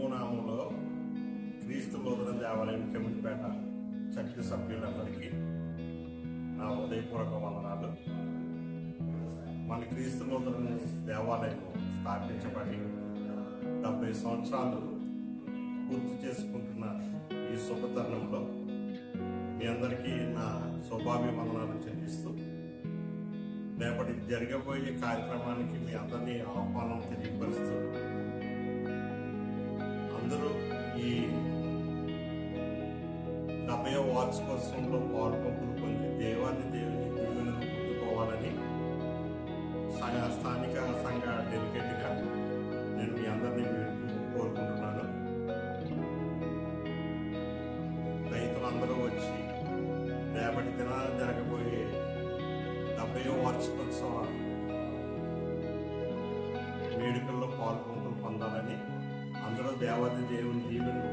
ప్రభునామంలో క్రీస్తు నూతన దేవాలయం చెమిటిపేట చర్చ సభ్యులందరికీ నా హృదయపూర్వక వందనాలు. మన క్రీస్తు నూతన దేవాలయం స్థాపించబడి 70 సంవత్సరాలు పూర్తి చేసుకుంటున్న ఈ శుభతరుణంలో మీ అందరికీ నా శుభాభివందనాలు చెల్లిస్తూ రేపటి జరగబోయే కార్యక్రమానికి మీ అందరినీ ఆహ్వానం తెలియపరుస్తూ అందరూ ఈ 70వ వార్షికోత్సవంలో పాల్పంపులు పొంది దేవాది దేవుని దీవెనలు పొందుకోవాలని స్థానిక సంఘ డెలికేట్గా నేను మీ అందరినీ కోరుకుంటున్నాను. రైతులందరూ వచ్చి రేపటి దినాన జరగబోయే 70వ వార్షికోత్సవ వేడుకల్లో పాల్గొంటూ పొందాలని, అందరూ దేవాది దేవుని దీవెనలు